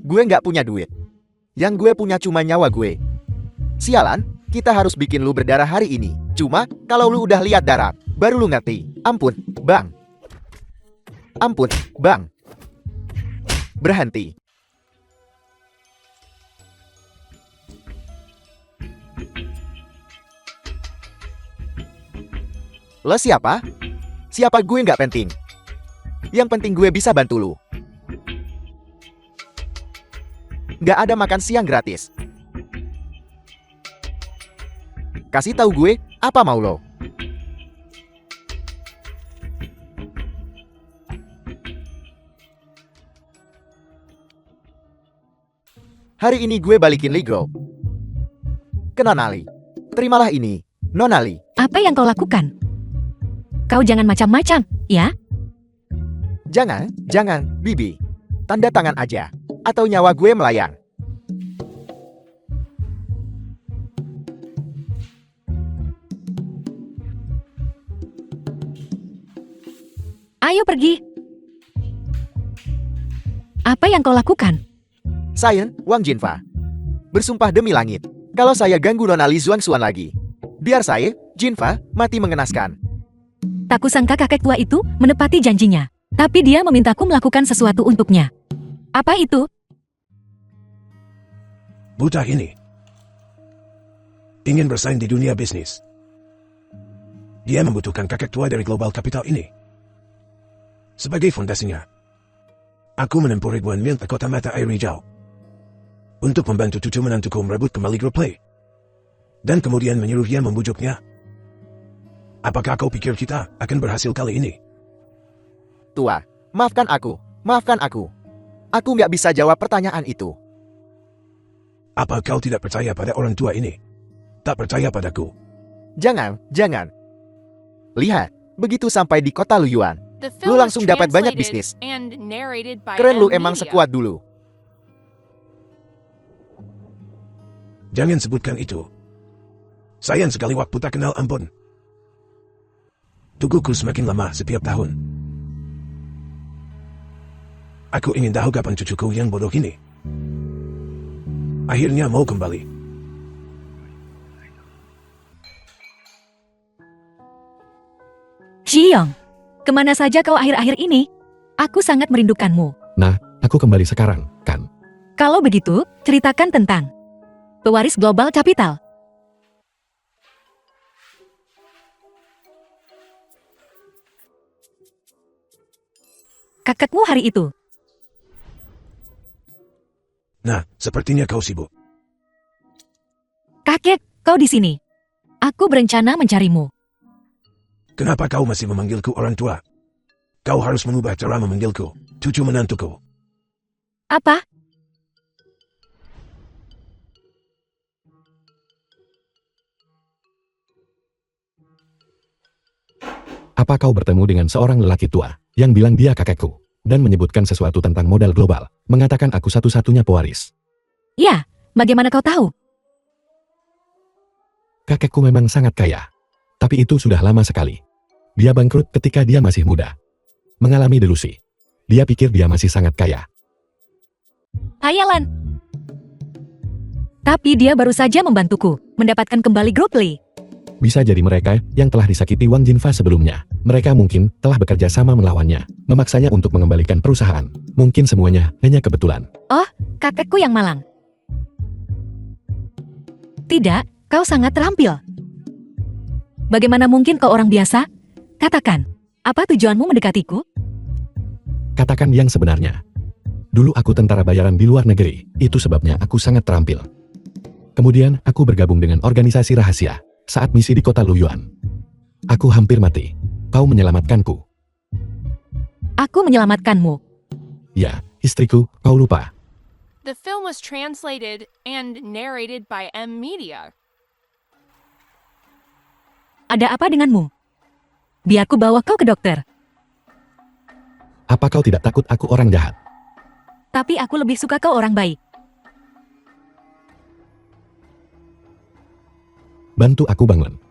Gue gak punya duit. Yang gue punya cuma nyawa gue. Sialan, kita harus bikin lu berdarah hari ini. Cuma, kalau lu udah lihat darat, baru lu ngerti. Ampun, Bang. Ampun, Bang. Berhenti. Lo siapa? Siapa gue nggak penting. Yang penting gue bisa bantu lu. Nggak ada makan siang gratis. Kasih tahu gue, apa mau lo? Hari ini gue balikin Ligro. Ke Nonali. Terimalah ini, Nonali. Apa yang kau lakukan? Kau jangan macam-macam, ya? Jangan, Bibi. Tanda tangan aja. Atau nyawa gue melayang. Ayo pergi. Apa yang kau lakukan? Saya, Wang Jinfa. Bersumpah demi langit. Kalau saya ganggu Nona Li Xuan lagi, biar saya, Jinfa, mati mengenaskan. Tak kusangka kakek tua itu menepati janjinya. Tapi dia memintaku melakukan sesuatu untuknya. Apa itu? Buta ini ingin bersaing di dunia bisnis. Dia membutuhkan kakek tua dari global capital ini. Sebagai fondasinya, aku menempuh ribuan mil ke kota mata air hijau untuk membantu cucu menantuku merebut kembali grup play. Dan kemudian menyuruh dia membujuknya. Apakah kau pikir kita akan berhasil kali ini? Tua, maafkan aku. Aku nggak bisa jawab pertanyaan itu. Apa kau tidak percaya pada orang tua ini? Tak percaya padaku? Jangan. Lihat, begitu sampai di kota Luyuan, The Lu film was langsung dapat banyak translated bisnis. and narrated by keren lu M emang Media. sekuat dulu. Jangan sebutkan itu. Sayang sekali waktu tak kenal ampun. Tubuhku semakin lama setiap tahun. Aku ingin tahu kapan cucuku yang bodoh ini akhirnya mau kembali. Jiong, kemana saja kau akhir-akhir ini? Aku sangat merindukanmu. Nah, aku kembali sekarang, kan? Kalau begitu, ceritakan tentang pewaris global capital. Kakekmu hari itu. Nah, sepertinya kau sibuk. Kakek, kau di sini. Aku berencana mencarimu. Kenapa kau masih memanggilku orang tua? Kau harus mengubah cara memanggilku, cucu menantuku. Apa? Apa kau bertemu dengan seorang lelaki tua yang bilang dia kakekku dan menyebutkan sesuatu tentang modal global, mengatakan aku satu-satunya pewaris? Ya, bagaimana kau tahu? Kakekku memang sangat kaya, tapi itu sudah lama sekali. Dia bangkrut ketika dia masih muda. Mengalami delusi. Dia pikir dia masih sangat kaya. Hayalan. Tapi dia baru saja membantuku mendapatkan kembali grup Li. Bisa jadi mereka yang telah disakiti Wang Jinfa sebelumnya. Mereka mungkin telah bekerja sama melawannya, memaksanya untuk mengembalikan perusahaan. Mungkin semuanya hanya kebetulan. Oh, kakekku yang malang. Tidak, kau sangat terampil. Bagaimana mungkin kau orang biasa? Katakan, apa tujuanmu mendekatiku? Katakan yang sebenarnya. Dulu aku tentara bayaran di luar negeri, itu sebabnya aku sangat terampil. Kemudian aku bergabung dengan organisasi rahasia saat misi di kota Luyuan. Aku hampir mati. Kau menyelamatkanku. Aku menyelamatkanmu. Ya, istriku, kau lupa. The film was translated and narrated by M Media. Ada apa denganmu? Biarku bawa kau ke dokter. Apa kau tidak takut aku orang jahat? Tapi aku lebih suka kau orang baik. Bantu aku bangun.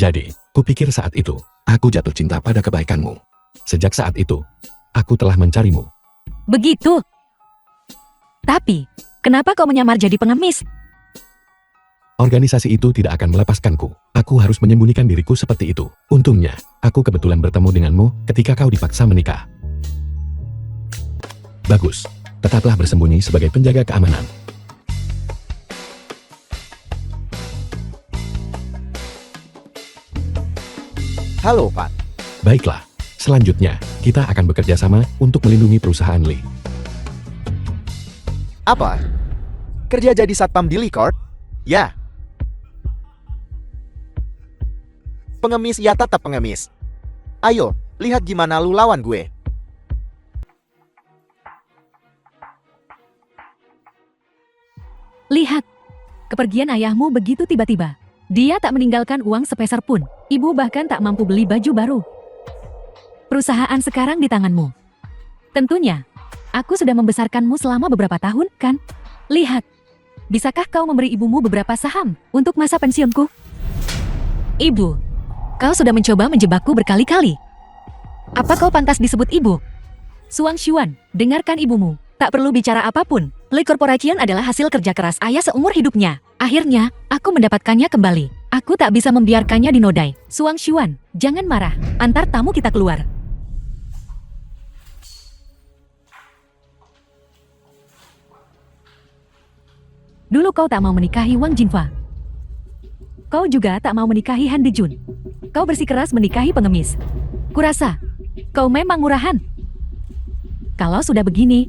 Jadi, kupikir saat itu, aku jatuh cinta pada kebaikanmu. Sejak saat itu, aku telah mencarimu. Begitu. Tapi, kenapa kau menyamar jadi pengemis? Organisasi itu tidak akan melepaskanku. Aku harus menyembunyikan diriku seperti itu. Untungnya, aku kebetulan bertemu denganmu ketika kau dipaksa menikah. Bagus. Tetaplah bersembunyi sebagai penjaga keamanan. Halo, Pak. Baiklah. Selanjutnya, kita akan bekerja sama untuk melindungi perusahaan Lee. Apa? Kerja jadi satpam di Lee Court? Ya. Pengemis ya tetap pengemis. Ayo, lihat gimana lu lawan gue. Lihat. Kepergian ayahmu begitu tiba-tiba. Dia tak meninggalkan uang sepeser pun. Ibu bahkan tak mampu beli baju baru. Perusahaan sekarang di tanganmu. Tentunya, aku sudah membesarkanmu selama beberapa tahun, kan? Lihat. Bisakah kau memberi ibumu beberapa saham untuk masa pensiunku? Ibu, kau sudah mencoba menjebakku berkali-kali. Apa kau pantas disebut ibu? Suang Xuan, dengarkan ibumu. Tak perlu bicara apapun. Lee Corporation adalah hasil kerja keras ayah seumur hidupnya. Akhirnya, aku mendapatkannya kembali. Aku tak bisa membiarkannya dinodai. Suang Xuan, jangan marah. Antar tamu kita keluar. Dulu kau tak mau menikahi Wang Jinfa. Kau juga tak mau menikahi Han Dejun. Kau bersikeras menikahi pengemis. Kurasa, kau memang murahan. Kalau sudah begini,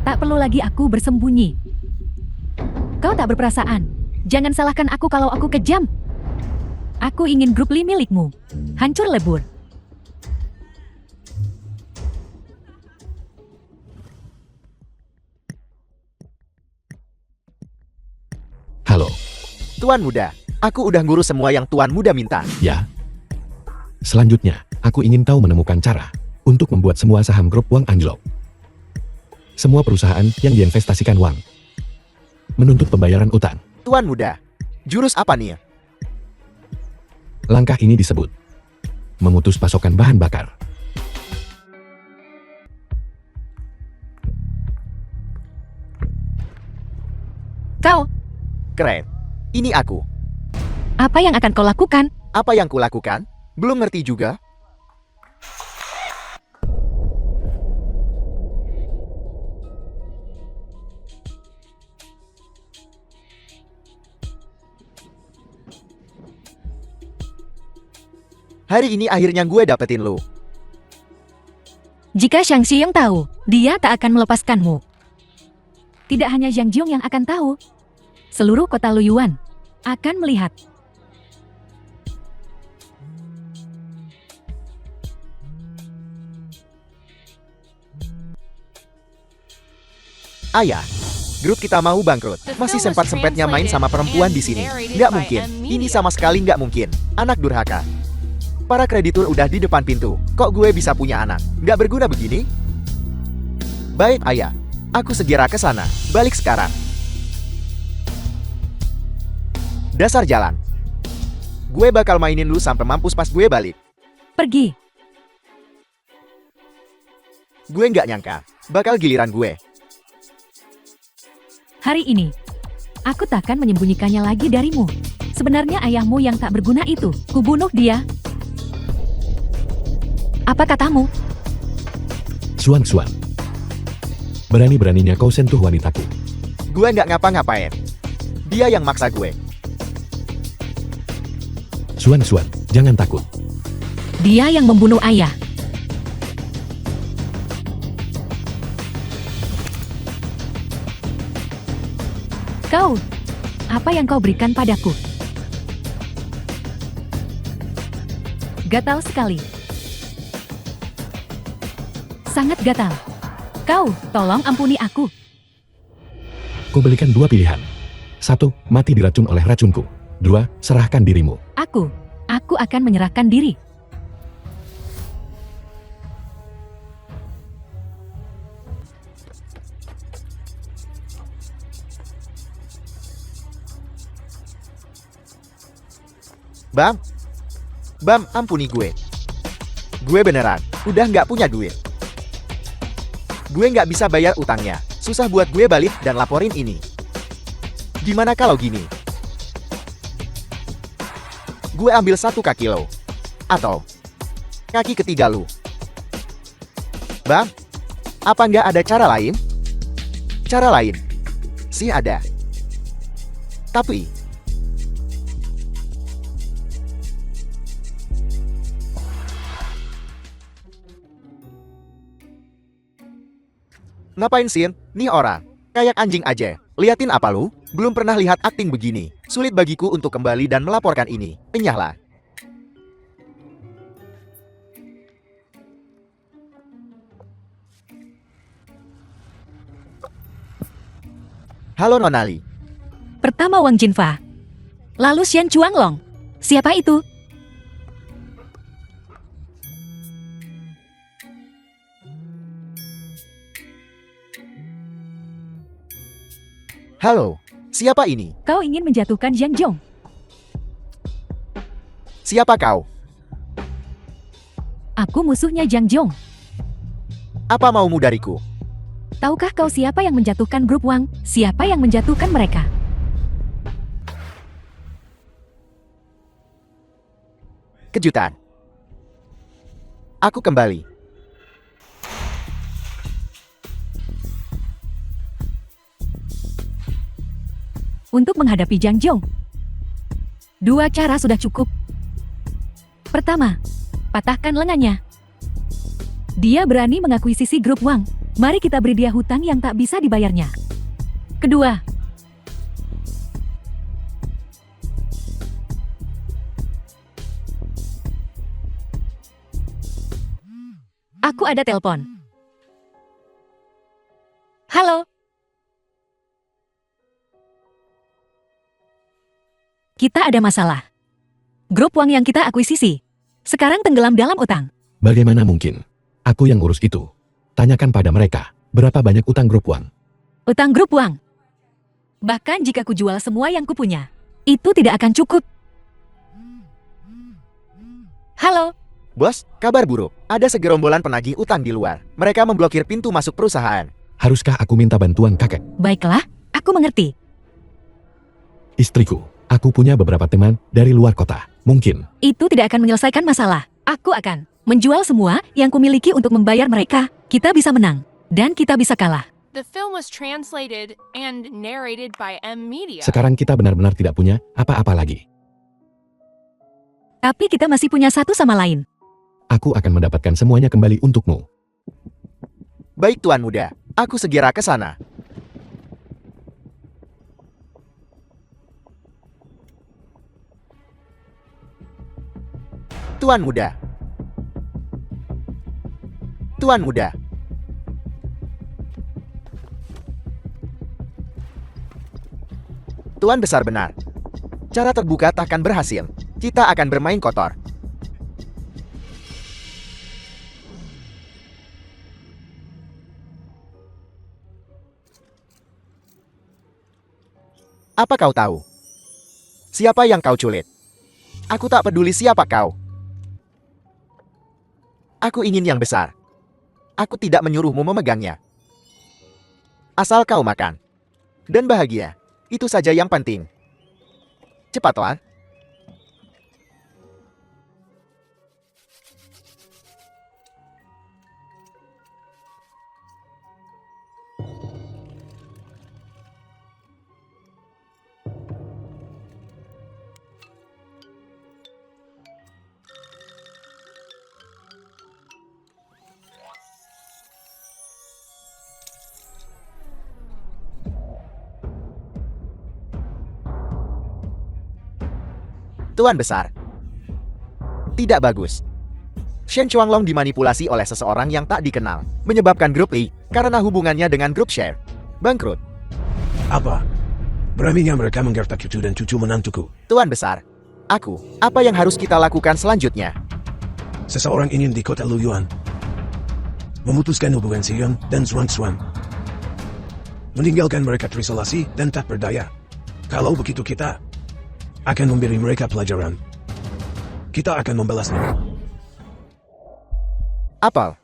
tak perlu lagi aku bersembunyi. Kau tak berperasaan. Jangan salahkan aku kalau aku kejam. Aku ingin grup Lee milikmu. Hancur lebur. Halo. Tuan Muda, aku udah ngurus semua yang Tuan Muda minta. Ya. Selanjutnya, aku ingin tahu menemukan cara untuk membuat semua saham grup Wang anjlok. Semua perusahaan yang diinvestasikan Wang menuntut pembayaran utang. Tuan Muda, jurus apa nih? Langkah ini disebut memutus pasokan bahan bakar. Kau, Keren. Ini aku. apa yang akan kau lakukan? Apa yang kulakukan? Belum ngerti juga. Hari ini akhirnya gue dapetin lu. Jika Shang Xiong tahu, dia tak akan melepaskanmu. Tidak hanya Zhang Jiong yang akan tahu. Seluruh kota Luyuan akan melihat. Ayah, grup kita mau bangkrut. Masih sempat-sempatnya main sama perempuan di sini. Nggak mungkin. Ini sama sekali nggak mungkin. Anak durhaka. Para kreditur udah di depan pintu. Kok gue bisa punya anak? Nggak berguna begini? Baik, Ayah. Aku segera ke sana. Balik sekarang. Dasar jalan. Gue bakal mainin lu sampai mampus pas gue balik. Pergi. Gue nggak nyangka. Bakal giliran gue. Hari ini, aku takkan menyembunyikannya lagi darimu. Sebenarnya ayahmu yang tak berguna itu, kubunuh dia. Apa katamu? Suang. Berani-beraninya kau sentuh wanitaku. Gue nggak ngapa-ngapain. Dia yang maksa gue. Suan, jangan takut. Dia yang membunuh ayah. Kau, apa yang kau berikan padaku? Gatal sekali. Sangat gatal. Kau, tolong ampuni aku. Kau berikan dua pilihan. 1. Mati diracun oleh racunku. 2. Serahkan dirimu. Aku akan menyerahkan diri. Bam, ampuni gue. Gue beneran, udah nggak punya duit. Gue nggak bisa bayar utangnya. Susah buat gue balik dan laporin ini. Gimana kalau gini? Gue ambil 1 kaki lo. Atau kaki ketiga lu. Bang, apa nggak ada cara lain? Cara lain? Sih ada. Tapi ngapain Sin? Nih orang, kayak anjing aja. Liatin apa lu? Belum pernah lihat akting begini. Sulit bagiku untuk kembali dan melaporkan ini. Enyahlah. Halo Nonali. Pertama Wang Jinfa. Lalu Xian Chuanglong. Siapa itu? Halo, siapa ini? Kau ingin menjatuhkan Jiang Zhong. Siapa kau? Aku musuhnya Jiang Zhong. Apa maumu dariku? Tahukah kau siapa yang menjatuhkan grup Wang? Siapa yang menjatuhkan mereka? Kejutan. Aku kembali. Untuk menghadapi Jiang Zhong, 2 cara sudah cukup. Pertama, patahkan lengannya. Dia berani mengakuisisi grup Wang. Mari kita beri dia hutang yang tak bisa dibayarnya. Kedua, aku ada telepon. Halo. Kita ada masalah. Grup Wang yang kita akuisisi sekarang tenggelam dalam utang. Bagaimana mungkin? Aku yang urus itu. Tanyakan pada mereka, berapa banyak utang grup Wang? Utang grup Wang. Bahkan jika ku jual semua yang kupunya, itu tidak akan cukup. Halo. Bos, kabar buruk. Ada segerombolan penagih utang di luar. Mereka memblokir pintu masuk perusahaan. Haruskah aku minta bantuan kakek? Baiklah, aku mengerti. Istriku, aku punya beberapa teman dari luar kota. Mungkin Itu tidak akan menyelesaikan masalah. Aku akan menjual semua yang kumiliki untuk membayar mereka. Kita bisa menang, dan kita bisa kalah. The film was translated and narrated by M Media. sekarang kita benar-benar tidak punya apa-apa lagi. Tapi kita masih punya satu sama lain. Aku akan mendapatkan semuanya kembali untukmu. Baik Tuan Muda, aku segera ke sana. Tuan Muda. Tuan Muda. Tuan Besar benar. Cara terbuka takkan berhasil. Kita akan bermain kotor. Apa kau tahu? Siapa yang kau culik? Aku tak peduli siapa kau. Aku ingin yang besar. Aku tidak menyuruhmu memegangnya. Asal kau makan. Dan bahagia. Itu saja yang penting. Cepat, Tuan. Tuan Besar. Tidak bagus. Shen Chuanglong dimanipulasi oleh seseorang yang tak dikenal, menyebabkan grup Li, karena hubungannya dengan grup Share, bangkrut. Apa? Beraninya mereka menggertak cucu dan cucu menantuku. Tuan Besar, apa yang harus kita lakukan selanjutnya? Seseorang ingin di kota Luyuan memutuskan hubungan Xion dan Xuan. Meninggalkan mereka terisolasi dan tak berdaya. Kalau begitu kita akan memberi mereka pelajaran. Kita akan membalasnya. Apel.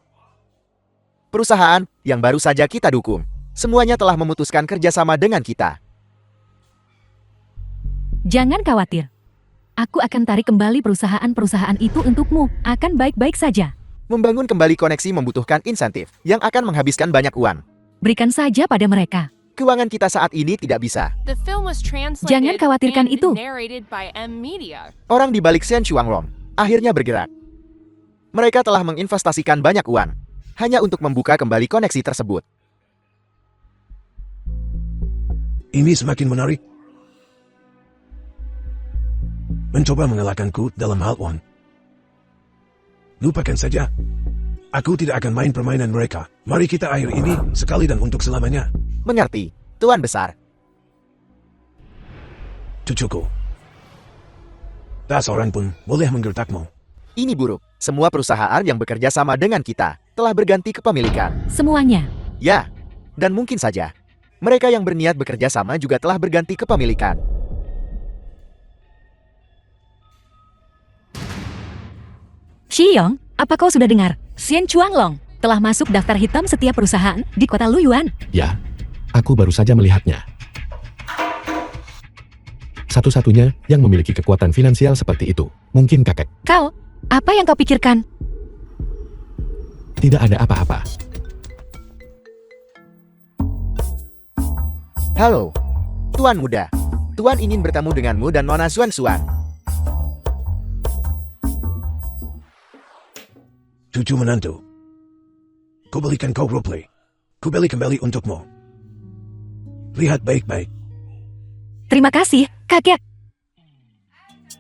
Perusahaan yang baru saja kita dukung. Semuanya telah memutuskan kerjasama dengan kita. Jangan khawatir. Aku akan tarik kembali perusahaan-perusahaan itu untukmu. Akan baik-baik saja. Membangun kembali koneksi membutuhkan insentif yang akan menghabiskan banyak uang. Berikan saja pada mereka. Keuangan kita saat ini tidak bisa. The film was translated Jangan khawatirkan and itu. narrated by M Media. Orang di balik Shen Chuanglong akhirnya bergerak. Mereka telah menginvestasikan banyak uang hanya untuk membuka kembali koneksi tersebut. Ini semakin menarik. Mencoba mengalahkanku dalam hal uang. Lupakan saja. Aku tidak akan main permainan mereka. Mari kita akhiri ini sekali dan untuk selamanya. Mengerti, Tuan Besar. Cucuku. Tak seorang pun boleh menggertakmu. Ini buruk. Semua perusahaan yang bekerja sama dengan kita telah berganti kepemilikan. Semuanya. Ya, dan mungkin saja mereka yang berniat bekerja sama juga telah berganti kepemilikan. Shiyong, apa kau sudah dengar? Shen Chuanglong telah masuk daftar hitam setiap perusahaan di kota Luyuan. Ya, aku baru saja melihatnya. Satu-satunya yang memiliki kekuatan finansial seperti itu, mungkin kakek. Kau, apa yang kau pikirkan? Tidak ada apa-apa. Halo, Tuan Muda. Tuan ingin bertemu denganmu dan Nona Xuan Xuan. Cucu menantu. Kubelikan kau roleplay. Kubeli kembali untukmu. Lihat baik-baik. Terima kasih, kakek.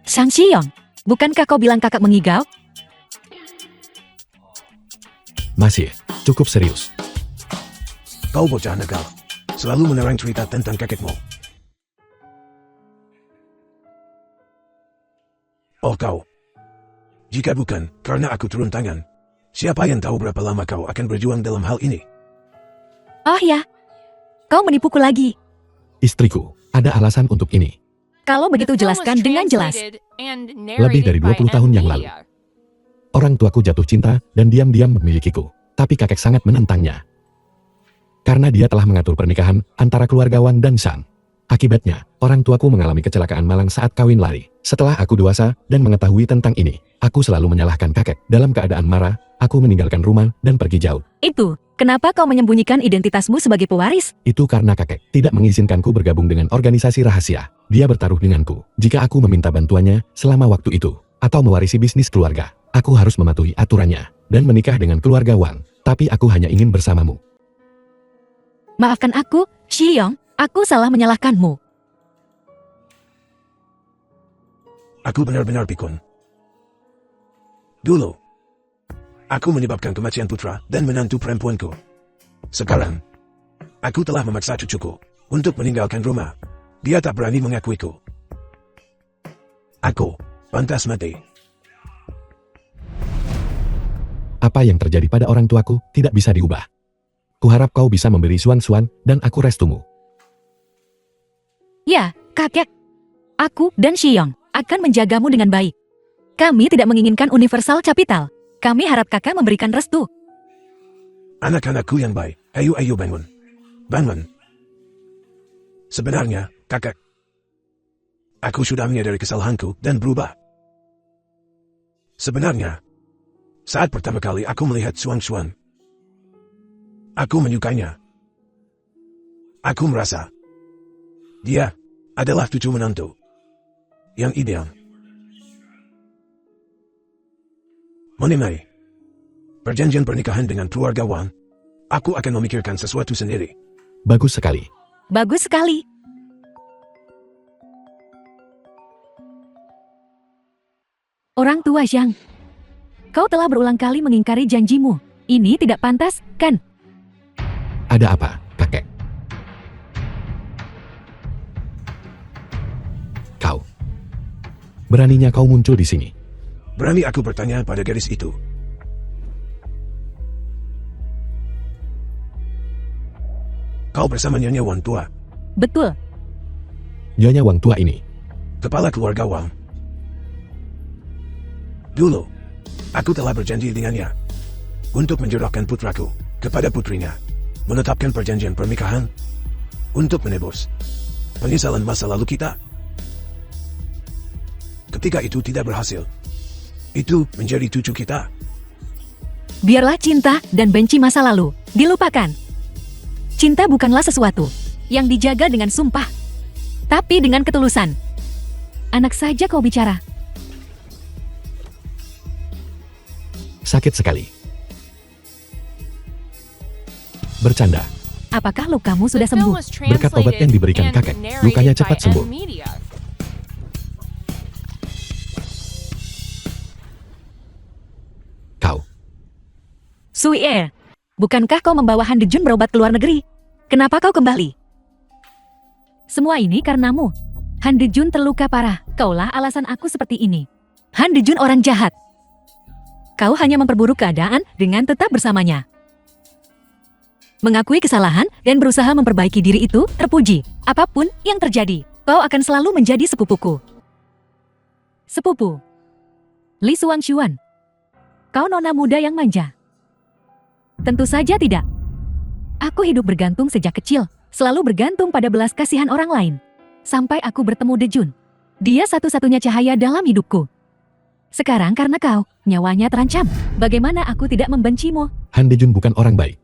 Sang Shiyong, bukankah kau bilang kakak mengigau? Masih, cukup serius. Kau bocah nakal. Selalu menerang cerita tentang kakekmu. Oh kau. Jika bukan karena aku turun tangan, siapa yang tahu berapa lama kau akan berjuang dalam hal ini? Oh ya, kau menipuku lagi. Istriku, ada alasan untuk ini. Kalau begitu The film was jelaskan dengan jelas. translated and Lebih dari narrated 20 by tahun M yang lalu. Media. Orang tuaku jatuh cinta dan diam-diam memilikiku. Tapi kakek sangat menentangnya. Karena dia telah mengatur pernikahan antara keluarga Wang dan Shang. Akibatnya, orang tuaku mengalami kecelakaan malang saat kawin lari. Setelah aku dewasa dan mengetahui tentang ini, aku selalu menyalahkan kakek. Dalam keadaan marah, aku meninggalkan rumah dan pergi jauh. Itu, kenapa kau menyembunyikan identitasmu sebagai pewaris? Itu karena kakek tidak mengizinkanku bergabung dengan organisasi rahasia. Dia bertaruh denganku. Jika aku meminta bantuannya selama waktu itu, atau mewarisi bisnis keluarga, aku harus mematuhi aturannya dan menikah dengan keluarga Wang. Tapi aku hanya ingin bersamamu. Maafkan aku, Shiyong, aku salah menyalahkanmu. Aku benar-benar pikun. Dulu, aku menyebabkan kematian putra dan menantu perempuanku. Sekarang, aku telah memaksa cucuku untuk meninggalkan rumah. Dia tak berani mengakuiku. Aku pantas mati. Apa yang terjadi pada orang tuaku tidak bisa diubah. Kuharap kau bisa memberi Xuan-Xuan dan aku restumu. Ya, kakek. Aku dan Shiyong akan menjagamu dengan baik. Kami tidak menginginkan universal capital. Kami harap kakak memberikan restu. Anak-anakku yang baik, ayo bangun. Bangun. Sebenarnya, kakak. Aku sudah menyadari kesalahanku dan berubah. Sebenarnya, saat pertama kali aku melihat Xuan-Xuan, aku menyukainya. Aku merasa dia adalah cucu menantu yang ideal. Mengenai perjanjian pernikahan dengan keluarga Wang, aku akan memikirkan sesuatu sendiri. Bagus sekali. Bagus sekali. Orang tua Zhang, kau telah berulang kali mengingkari janjimu. Ini tidak pantas, kan? Ada apa, kakek? Kau. Beraninya kau muncul di sini. Berani aku bertanya pada gadis itu. Kau bersama Nyonya Wang tua, Betul. Nyonya Wang tua ini. kepala keluarga Wang. Dulu, aku telah berjanji dengannya untuk menjodohkan putraku kepada putrinya, menetapkan perjanjian pernikahan untuk menebus penyesalan masa lalu kita. Ketika itu tidak berhasil, itu menjadi cucu kita. Biarlah cinta dan benci masa lalu dilupakan. Cinta bukanlah sesuatu yang dijaga dengan sumpah, tapi dengan ketulusan. Anak saja kau bicara. Sakit sekali. Bercanda. Apakah lukamu sudah The film sembuh? was Berkat obat yang translated diberikan and kakek, narrated lukanya by cepat M sembuh. Media. Kau. Sui, bukankah kau membawa Han Dejun berobat ke luar negeri? Kenapa kau kembali? Semua ini karenamu. Han Dejun terluka parah. Kaulah alasan aku seperti ini. Han Dejun orang jahat. Kau hanya memperburuk keadaan dengan tetap bersamanya. Mengakui kesalahan dan berusaha memperbaiki diri itu terpuji. Apapun yang terjadi, kau akan selalu menjadi sepupuku. Sepupu. Li Suangshuan. Kau nona muda yang manja. Tentu saja tidak. Aku hidup bergantung sejak kecil, selalu bergantung pada belas kasihan orang lain. Sampai aku bertemu Dejun. Dia satu-satunya cahaya dalam hidupku. Sekarang karena kau, nyawanya terancam. Bagaimana aku tidak membencimu? Han Dejun bukan orang baik.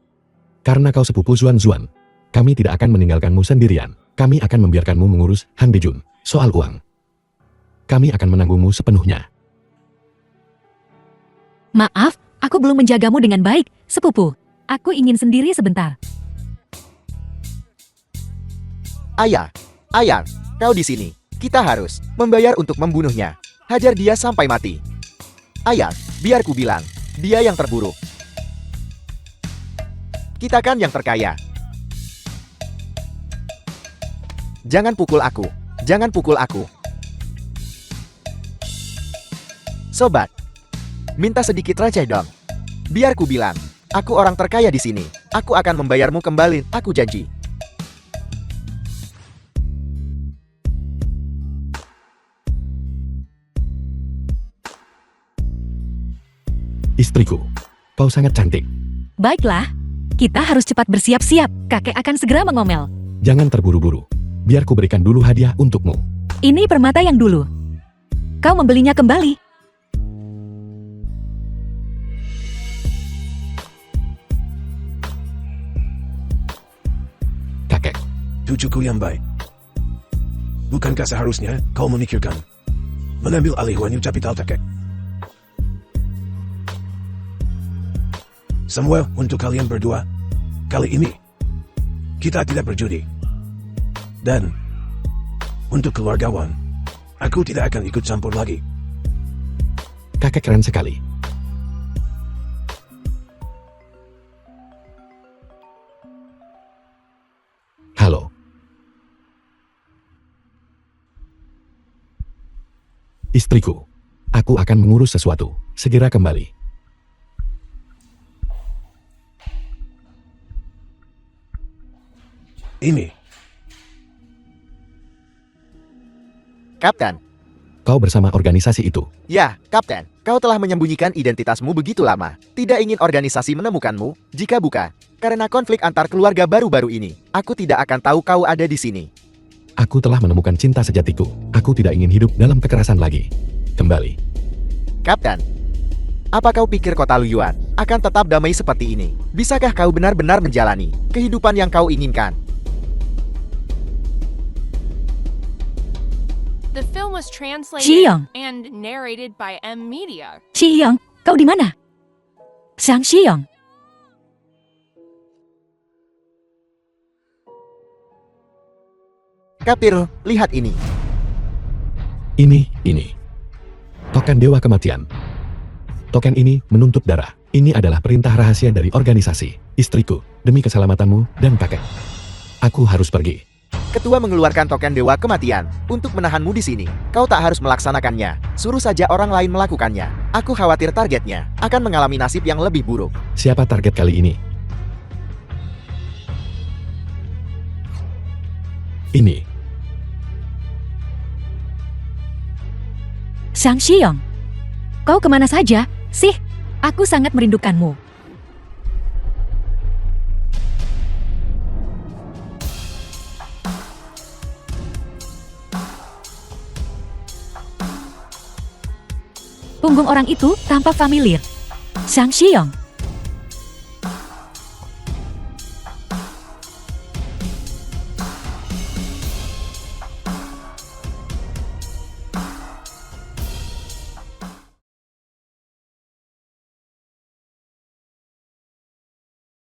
Karena kau sepupu Zuan Zuan, kami tidak akan meninggalkanmu sendirian. Kami akan membiarkanmu mengurus Han Dejun. Soal uang, kami akan menanggungmu sepenuhnya. Maaf, aku belum menjagamu dengan baik, sepupu. Aku ingin sendiri sebentar. Ayah, kau di sini. Kita harus membayar untuk membunuhnya. Hajar dia sampai mati. Ayah, biar ku bilang, dia yang terburuk. Kita kan yang terkaya. Jangan pukul aku. Jangan pukul aku. Sobat, minta sedikit receh dong. Biar ku bilang, aku orang terkaya di sini. Aku akan membayarmu kembali, aku janji. Istriku, kau sangat cantik. Baiklah, kita harus cepat bersiap-siap. Kakek akan segera mengomel. Jangan terburu-buru. Biar ku berikan dulu hadiah untukmu. Ini permata yang dulu. Kau membelinya kembali. Kakek, Cucuku yang baik. Bukankah seharusnya kau memikirkan mengambil alih wanita capital kakek? Semua untuk kalian berdua. Kali ini, kita tidak berjudi. Dan, untuk keluargawan, aku tidak akan ikut campur lagi. kakek keren sekali. Halo. Istriku, aku akan mengurus sesuatu. Segera kembali. Ini, Kapten. Kau bersama organisasi itu. Ya, Kapten. Kau telah menyembunyikan identitasmu begitu lama. Tidak ingin organisasi menemukanmu. Jika bukan, karena konflik antar keluarga baru-baru ini, aku tidak akan tahu kau ada di sini. Aku telah menemukan cinta sejatiku. Aku tidak ingin hidup dalam kekerasan lagi. Kembali. Kapten, apa kau pikir kota Luyuan akan tetap damai seperti ini? Bisakah kau benar-benar menjalani kehidupan yang kau inginkan? The film was translated Xiang. and narrated by M Media. Xiang, kau di mana? Sang Xiang. Kapir, lihat ini. Ini. Token Dewa Kematian. Token ini menuntut darah. Ini adalah perintah rahasia dari organisasi. Istriku, demi keselamatanmu dan kakek. Aku harus pergi. Ketua mengeluarkan token Dewa Kematian untuk menahanmu di sini. Kau tak harus melaksanakannya. Suruh saja orang lain melakukannya. Aku khawatir targetnya akan mengalami nasib yang lebih buruk. Siapa target kali ini? Ini. Sang Xiang. Kau kemana saja? Sih, aku sangat merindukanmu. Punggung orang itu tampak familiar. Zhang Xiong.